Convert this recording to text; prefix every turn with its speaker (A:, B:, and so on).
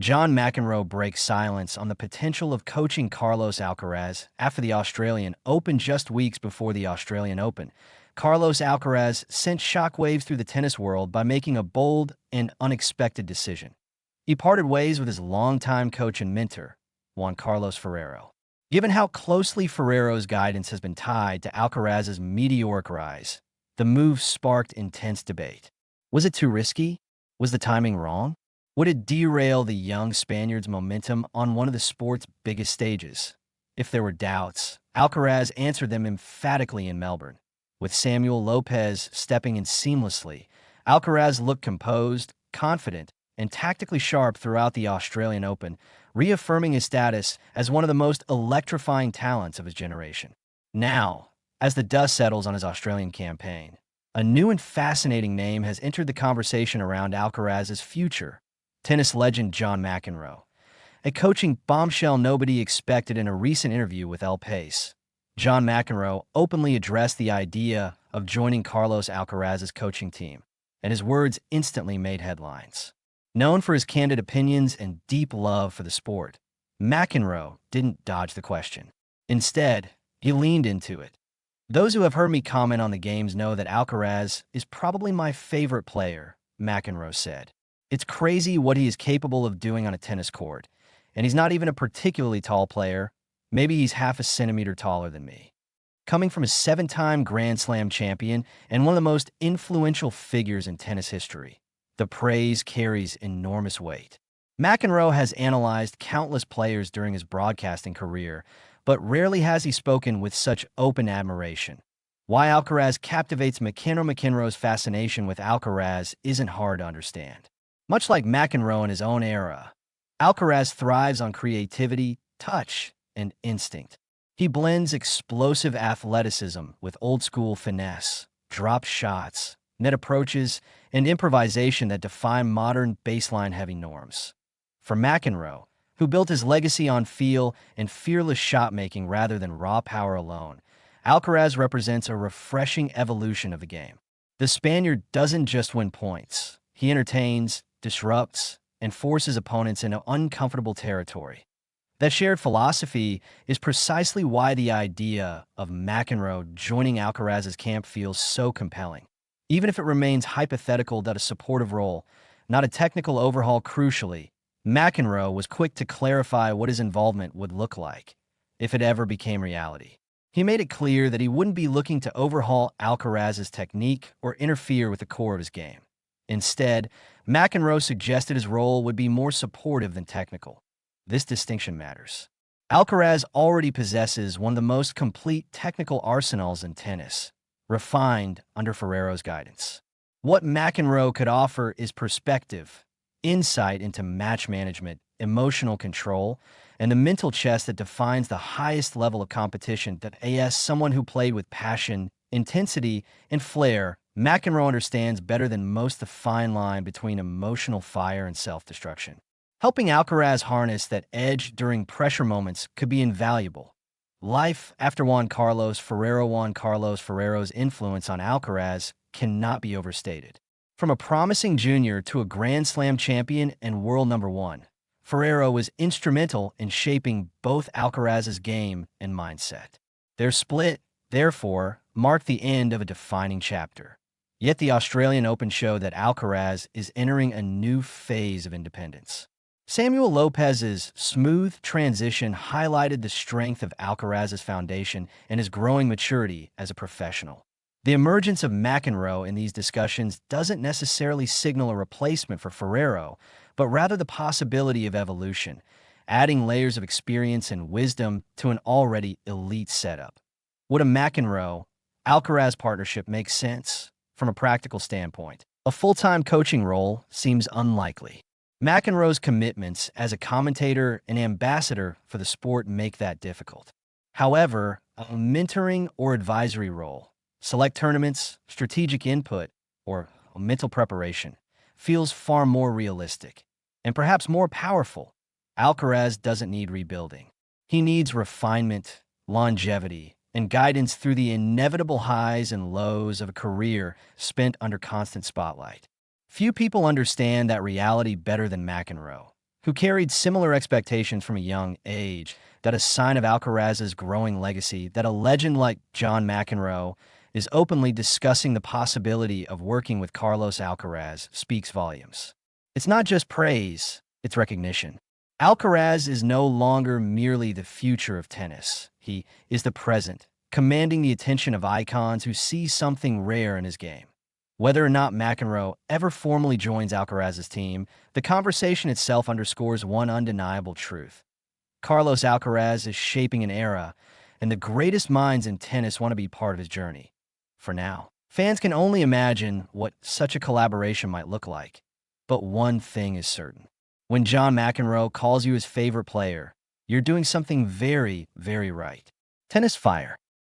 A: John McEnroe breaks silence on the potential of coaching Carlos Alcaraz after the Australian Open just weeks before the Australian Open. Carlos Alcaraz sent shockwaves through the tennis world by making a bold and unexpected decision. He parted ways with his longtime coach and mentor, Juan Carlos Ferrero. Given how closely Ferrero's guidance has been tied to Alcaraz's meteoric rise, the move sparked intense debate. Was it too risky? Was the timing wrong? Would it derail the young Spaniard's momentum on one of the sport's biggest stages? If there were doubts, Alcaraz answered them emphatically in Melbourne. With Samuel Lopez stepping in seamlessly, Alcaraz looked composed, confident, and tactically sharp throughout the Australian Open, reaffirming his status as one of the most electrifying talents of his generation. Now, as the dust settles on his Australian campaign, a new and fascinating name has entered the conversation around Alcaraz's future: tennis legend John McEnroe, a coaching bombshell nobody expected. In a recent interview with El País, John McEnroe openly addressed the idea of joining Carlos Alcaraz's coaching team, and his words instantly made headlines. Known for his candid opinions and deep love for the sport, McEnroe didn't dodge the question. Instead, he leaned into it. "Those who have heard me comment on the games know that Alcaraz is probably my favorite player," McEnroe said. "It's crazy what he is capable of doing on a tennis court, and he's not even a particularly tall player. Maybe he's half a centimeter taller than me." Coming from a seven-time Grand Slam champion and one of the most influential figures in tennis history, the praise carries enormous weight. McEnroe has analyzed countless players during his broadcasting career, but rarely has he spoken with such open admiration. Why Alcaraz captivates McEnroe's fascination with Alcaraz isn't hard to understand. Much like McEnroe in his own era, Alcaraz thrives on creativity, touch, and instinct. He blends explosive athleticism with old-school finesse, drop shots, net approaches, and improvisation that define modern baseline-heavy norms. For McEnroe, who built his legacy on feel and fearless shot-making rather than raw power alone, Alcaraz represents a refreshing evolution of the game. The Spaniard doesn't just win points. He entertains, disrupts, and forces opponents into uncomfortable territory. That shared philosophy is precisely why the idea of McEnroe joining Alcaraz's camp feels so compelling. Even if it remains hypothetical that a supportive role, not a technical overhaul. Crucially, McEnroe was quick to clarify what his involvement would look like if it ever became reality. He made it clear that he wouldn't be looking to overhaul Alcaraz's technique or interfere with the core of his game. Instead, McEnroe suggested his role would be more supportive than technical. This distinction matters. Alcaraz already possesses one of the most complete technical arsenals in tennis, refined under Ferrero's guidance. What McEnroe could offer is perspective, insight into match management, emotional control, and the mental chess that defines the highest level of competition. That as someone who played with passion, intensity, and flair, McEnroe understands better than most the fine line between emotional fire and self-destruction. Helping Alcaraz harness that edge during pressure moments could be invaluable. Life after Juan Carlos Ferrero's influence on Alcaraz cannot be overstated. From a promising junior to a Grand Slam champion and world number one, Ferrero was instrumental in shaping both Alcaraz's game and mindset. Their split, therefore, marked the end of a defining chapter. Yet the Australian Open showed that Alcaraz is entering a new phase of independence. Samuel Lopez's smooth transition highlighted the strength of Alcaraz's foundation and his growing maturity as a professional. The emergence of McEnroe in these discussions doesn't necessarily signal a replacement for Ferrero, but rather the possibility of evolution, adding layers of experience and wisdom to an already elite setup. Would a McEnroe-Alcaraz partnership make sense? From a practical standpoint, a full-time coaching role seems unlikely. McEnroe's commitments as a commentator and ambassador for the sport make that difficult. However, a mentoring or advisory role, select tournaments, strategic input, or mental preparation feels far more realistic and perhaps more powerful. Alcaraz doesn't need rebuilding. He needs refinement, longevity, and guidance through the inevitable highs and lows of a career spent under constant spotlight. Few people understand that reality better than McEnroe, who carried similar expectations from a young age, that a sign of Alcaraz's growing legacy, that a legend like John McEnroe is openly discussing the possibility of working with Carlos Alcaraz speaks volumes. It's not just praise, it's recognition. Alcaraz is no longer merely the future of tennis. He is the present, commanding the attention of icons who see something rare in his game. Whether or not McEnroe ever formally joins Alcaraz's team, the conversation itself underscores one undeniable truth. Carlos Alcaraz is shaping an era, and the greatest minds in tennis want to be part of his journey. For now, fans can only imagine what such a collaboration might look like. But one thing is certain. When John McEnroe calls you his favorite player, you're doing something very, very right. Tennis Fire.